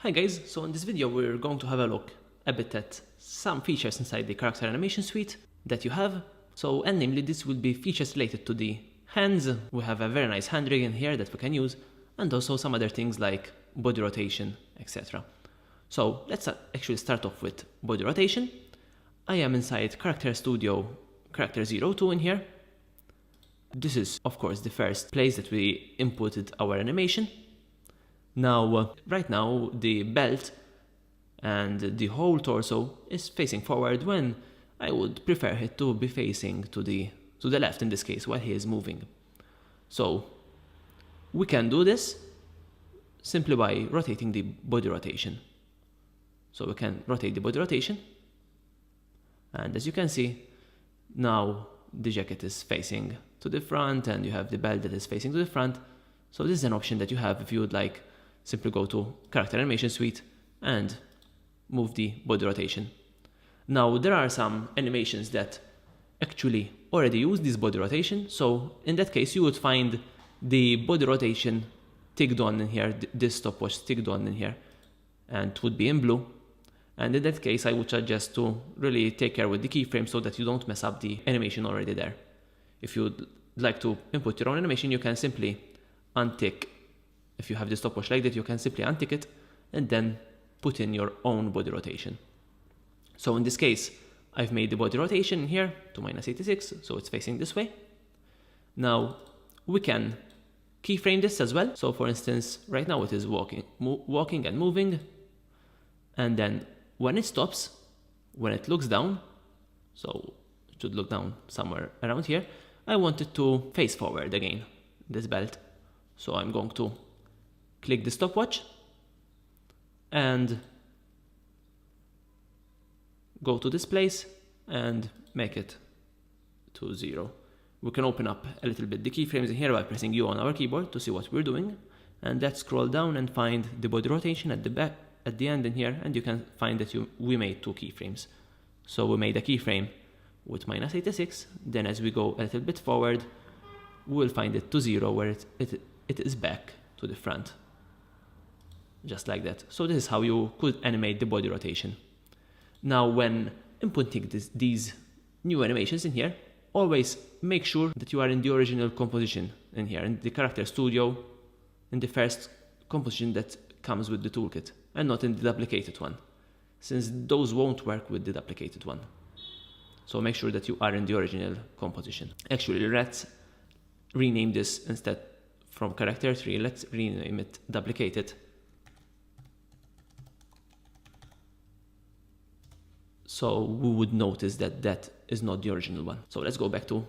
Hi guys, so in this video we're going to have a look a bit at some features inside the Character Animation Suite that you have. And namely this will be features related to the hands. We have a very nice hand rig in here that we can use, and also some other things like body rotation, etc. So let's actually start off with body rotation. I am inside Character Studio Character 02 in here. This is of course the first place that we inputted our animation. Now, right now, the belt and the whole torso is facing forward when I would prefer it to be facing to the left in this case while he is moving. So we can do this simply by rotating the body rotation. So we can rotate the body rotation, and as you can see, now the jacket is facing to the front and you have the belt that is facing to the front. So this is an option that you have if you would like. Simply go to Character Animation Suite and move the body rotation. Now there are some animations that actually already use this body rotation, so in that case you would find the body rotation ticked on in here, this stopwatch ticked on in here, and it would be in blue. And in that case I would suggest to really take care with the keyframe so that you don't mess up the animation already there. If you'd like to input your own animation, you can simply untick. If you have the stopwatch like that, you can simply untick it and then put in your own body rotation. So in this case, I've made the body rotation here to -86, so it's facing this way. Now we can keyframe this as well. So for instance, right now it is walking and moving, and then when it stops, when it looks down, so it should look down somewhere around here, I want it to face forward again, this belt. So I'm going to click the stopwatch and go to this place and make it to 0. We can open up a little bit the keyframes in here by pressing U on our keyboard to see what we're doing, and let's scroll down and find the body rotation at the back, at the end in here, and you can find that we made 2 keyframes. So we made a keyframe with -86, then as we go a little bit forward, we'll find it to 0 where it is back to the front. Just like that. So this is how you could animate the body rotation. Now when inputting these new animations in here, always make sure that you are in the original composition in here, in the Character Studio, in the first composition that comes with the toolkit, and not in the duplicated one, since those won't work with the duplicated one. So make sure that you are in the original composition. Actually, let's rename this instead from Character 3, let's rename it Duplicated. So we would notice that that is not the original one. So let's go back to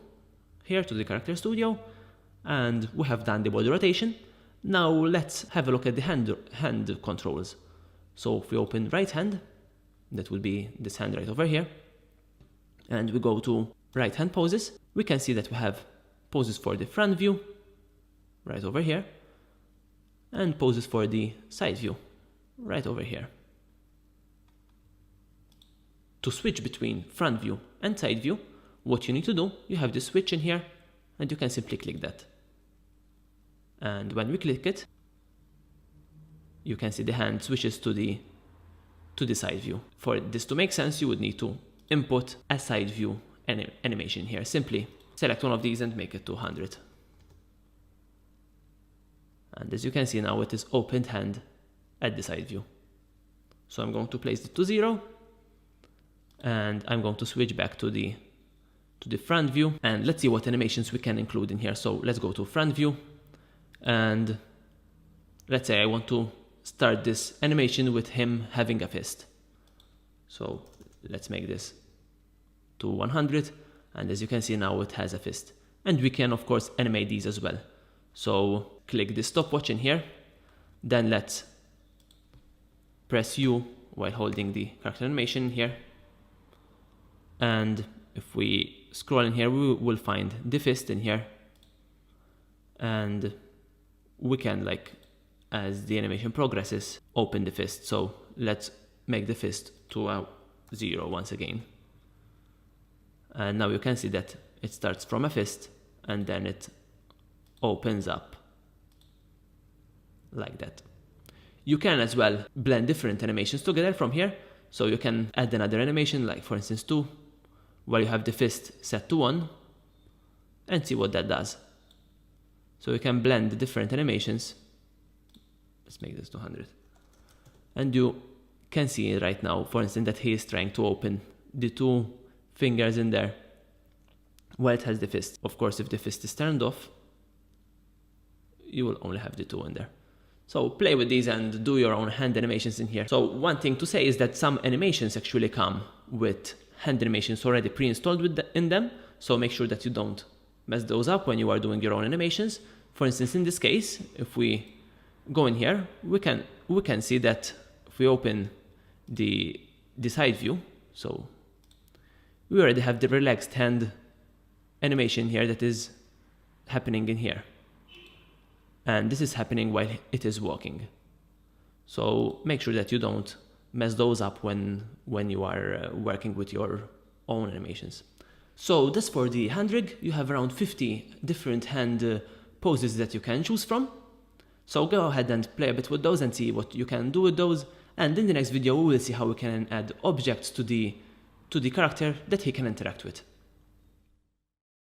here to the Character Studio, and we have done the body rotation. Now let's have a look at the hand controls. So if we open right hand, that will be this hand right over here, and we go to right hand poses, we can see that we have poses for the front view right over here, and poses for the side view right over here. To switch between front view and side view, what you need to do, you have the switch in here, and you can simply click that. And when we click it, you can see the hand switches to the side view. For this to make sense, you would need to input a side view animation here. Simply select one of these and make it to 100. And as you can see now, it is opened hand at the side view. So I'm going to place it to 0. And I'm going to switch back to the front view, and let's see what animations we can include in here. So let's go to front view, and let's say I want to start this animation with him having a fist. So let's make this to 100, and as you can see now it has a fist. And we can of course animate these as well. So click the stopwatch in here, then let's press U while holding the character animation here. And if we scroll in here, we will find the fist in here. And we can, like, as the animation progresses, open the fist. So let's make the fist to a 0 once again. And now you can see that it starts from a fist and then it opens up like that. You can as well blend different animations together from here. So you can add another animation, like for instance 2, where you have the fist set to 1, and see what that does. So you can blend the different animations. Let's make this 200. And you can see right now, for instance, that he is trying to open the 2 fingers in there while it has the fist. Of course, if the fist is turned off, you will only have the 2 in there. So play with these and do your own hand animations in here. So one thing to say is that some animations actually come with hand animations already pre-installed in them. So make sure that you don't mess those up when you are doing your own animations. For instance, in this case, if we go in here, we can see that if we open the side view, so we already have the relaxed hand animation here that is happening in here. And this is happening while it is walking. So make sure that you don't mess those up when you are working with your own animations. So that's for the hand rig. You have around 50 different hand poses that you can choose from. So go ahead and play a bit with those and see what you can do with those. And in the next video we will see how we can add objects to the character that he can interact with.